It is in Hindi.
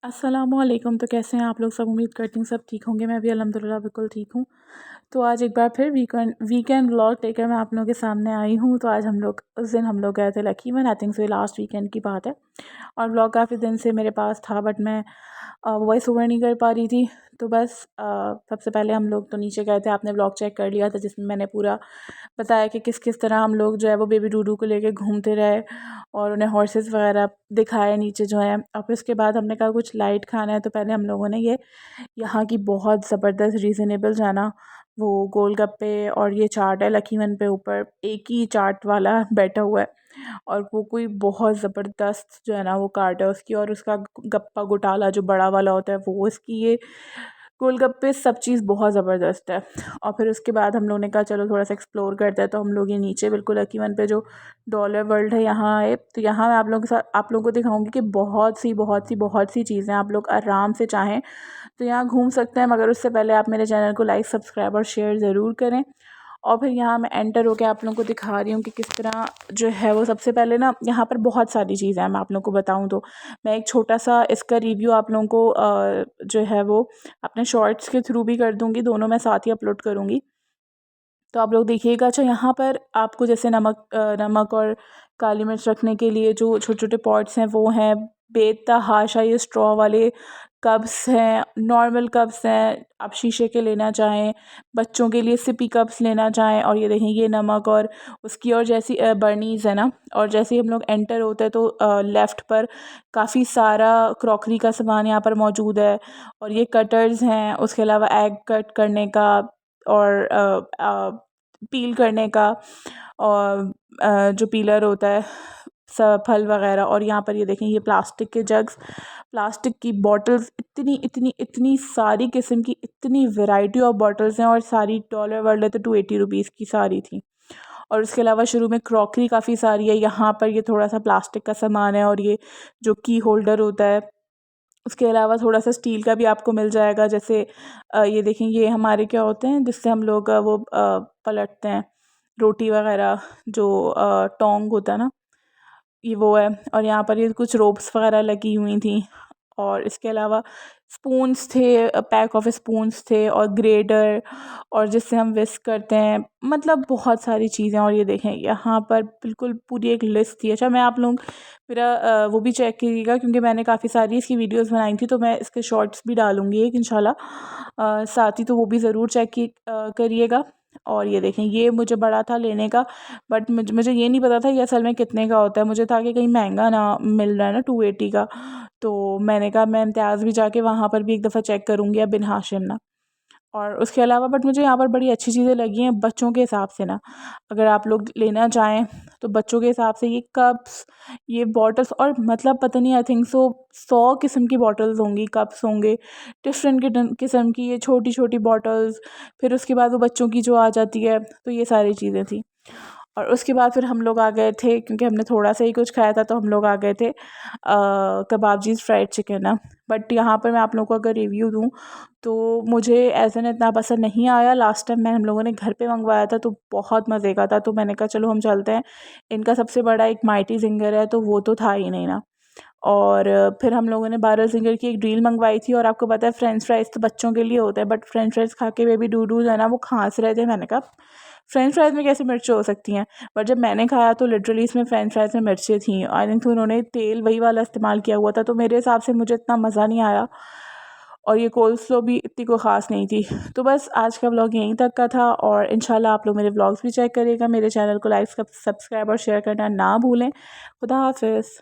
अस्सलामुअलैकुम। तो कैसे हैं आप लोग सब? उम्मीद करती हूँ सब ठीक होंगे। मैं भी अल्हम्दुलिल्लाह बिल्कुल ठीक हूँ। तो आज एक बार फिर वीकेंड व्लॉग लेकर मैं आप लोगों के सामने आई हूँ। तो आज उस दिन हम लोग गए थे लकीवन। I think so last weekend की बात है। और व्लॉग काफ़ी दिन से मेरे पास था, बट मैं वॉइस ओवर नहीं कर पा रही थी। तो बस सबसे पहले हम लोग तो नीचे गए थे। आपने व्लॉग चेक कर लिया था, जिसमें मैंने पूरा बताया कि किस किस तरह हम लोग जो है वो बेबी डूडू को लेके घूमते रहे और उन्हें हॉर्सेस वगैरह दिखाए नीचे जो है। और फिर उसके बाद हमने कहा कुछ लाइट खाना है, तो पहले हम लोगों ने ये यहाँ की बहुत ज़बरदस्त रीज़नेबल जाना वो गोलगप्पे और ये चाट है लकीवन पे, ऊपर एक ही चाट वाला बैठा हुआ है और वो कोई बहुत ज़बरदस्त जो है ना वो काट है उसकी, और उसका गप्पा घोटाला जो बड़ा वाला होता है वो, इसकी ये गोलगप्पे सब चीज़ बहुत ज़बरदस्त है। और फिर उसके बाद हम लोगों ने कहा चलो थोड़ा सा एक्सप्लोर करते हैं। तो हम लोग ये नीचे बिल्कुल लकीवन पे जो डॉलर वर्ल्ड है यहाँ आए। तो यहाँ मैं आप लोगों को दिखाऊंगी कि बहुत सी चीज़ें आप लोग आराम से चाहें तो यहाँ घूम सकते हैं। मगर उससे पहले आप मेरे चैनल को लाइक, सब्सक्राइब और शेयर ज़रूर करें। और फिर यहाँ मैं एंटर होकर आप लोगों को दिखा रही हूँ कि किस तरह जो है वो। सबसे पहले ना यहाँ पर बहुत सारी चीज़ें हैं, मैं आप लोगों को बताऊँ तो मैं एक छोटा सा इसका रिव्यू आप लोगों को जो है वो अपने शॉर्ट्स के थ्रू भी कर दूँगी, दोनों मैं साथ ही अपलोड करूँगी। तो आप लोग देखिएगा। अच्छा, यहाँ पर आपको जैसे नमक और काली मिर्च रखने के लिए जो छोटे छोटे पॉट्स हैं वो हैं। बेतहाशा ये स्ट्रॉ वाले कप्स हैं, नॉर्मल कप्स हैं, आप शीशे के लेना चाहें, बच्चों के लिए सिपी कप्स लेना चाहें। और ये देखें ये नमक और उसकी और जैसी बर्नीज़ है ना। और जैसे ही हम लोग एंटर होते हैं तो लेफ़्ट पर काफ़ी सारा क्रॉकरी का सामान यहाँ पर मौजूद है। और ये कटर्स हैं, उसके अलावा एग कट करने का और पील करने का, और जो पीलर होता है सब फल वगैरह। और यहाँ पर ये देखें ये प्लास्टिक के जग्स, प्लास्टिक की बॉटल्स, इतनी इतनी इतनी सारी किस्म की, इतनी वैरायटी ऑफ बॉटल्स हैं। और सारी डॉलर वर्ल्ड है तो 280 रुपीज़ की सारी थी। और उसके अलावा शुरू में क्रॉकरी काफ़ी सारी है। यहाँ पर ये थोड़ा सा प्लास्टिक का सामान है, और ये जो की होल्डर होता है। उसके अलावा थोड़ा सा स्टील का भी आपको मिल जाएगा। जैसे ये देखें ये हमारे क्या होते हैं जिससे हम लोग वो पलटते हैं रोटी वगैरह, जो टोंग होता है ना, ये वो है। और यहाँ पर ये कुछ रोप्स वगैरह लगी हुई थी। और इसके अलावा स्पून्स थे, पैक ऑफ स्पून्स थे, और ग्रेटर, और जिससे हम विस्क करते हैं। मतलब बहुत सारी चीज़ें। और ये देखें यहाँ पर बिल्कुल पूरी एक लिस्ट थी। अच्छा, मैं आप लोग मेरा वो भी चेक कीजिएगा, क्योंकि मैंने काफ़ी सारी इसकी वीडियोस बनाई थी, तो मैं इसके शॉर्ट्स भी डालूँगी एक इंशाल्लाह साथ ही। तो वो भी ज़रूर चेक करिएगा। और ये देखें ये मुझे बड़ा था लेने का, बट मुझे ये नहीं पता था ये असल में कितने का होता है। मुझे था कि कहीं महंगा ना मिल रहा है ना 280 का। तो मैंने कहा मैं इम्तियाज़ भी जाके वहाँ पर भी एक दफ़ा चेक करूँगी, या बिन हाशिम ना। और उसके अलावा बट मुझे यहाँ पर बड़ी अच्छी चीज़ें लगी हैं बच्चों के हिसाब से ना। अगर आप लोग लेना चाहें तो बच्चों के हिसाब से ये कप्स, ये बॉटल्स, और मतलब पता नहीं आई थिंक सो 100 किस्म की बॉटल्स होंगी, कप्स होंगे डिफरेंट किस्म की, ये छोटी छोटी बॉटल्स। फिर उसके बाद वो बच्चों की जो आ जाती है, तो ये सारी चीज़ें थी। और उसके बाद फिर हम लोग आ गए थे, क्योंकि हमने थोड़ा सा ही कुछ खाया था, तो हम लोग आ गए थे कबाबजीज़ फ्राइड चिकन है। बट यहाँ पर मैं आप लोगों को अगर रिव्यू दूँ तो मुझे ऐसा इतना पसंद नहीं आया। लास्ट टाइम हम लोगों ने घर पे मंगवाया था तो बहुत मज़े का था, तो मैंने कहा चलो हम चलते हैं। इनका सबसे बड़ा एक माइटी जिंगर है, तो वो तो था ही नहीं ना। और फिर हम लोगों ने 12 जिंगर की एक ड्रिल मंगवाई थी। और आपको पता है फ्रेंच फ्राइज़ तो बच्चों के लिए होता है, बट फ्रेंच फ्राइज़ खा के बेबी डूडू जो है ना वो खांस रहे थे। मैंने कहा फ्रेंच फ्राइज़ में कैसे मिर्च हो सकती हैं। बट जब मैंने खाया तो लिटरली इसमें फ्रेंच फ्राइज़ में मिर्चें थी। आई थिंक तो उन्होंने तेल वही वाला इस्तेमाल किया हुआ था, तो मेरे हिसाब से मुझे इतना मज़ा नहीं आया। और ये कोल्ड स्लो भी इतनी कोई ख़ास नहीं थी। तो बस आज का व्लॉग यहीं तक का था। और इंशाल्लाह आप लोग मेरे व्लॉग्स भी चेक करिएगा। मेरे चैनल को लाइक, सब्सक्राइब और शेयर करना ना भूलें। खुदा हाफिज़।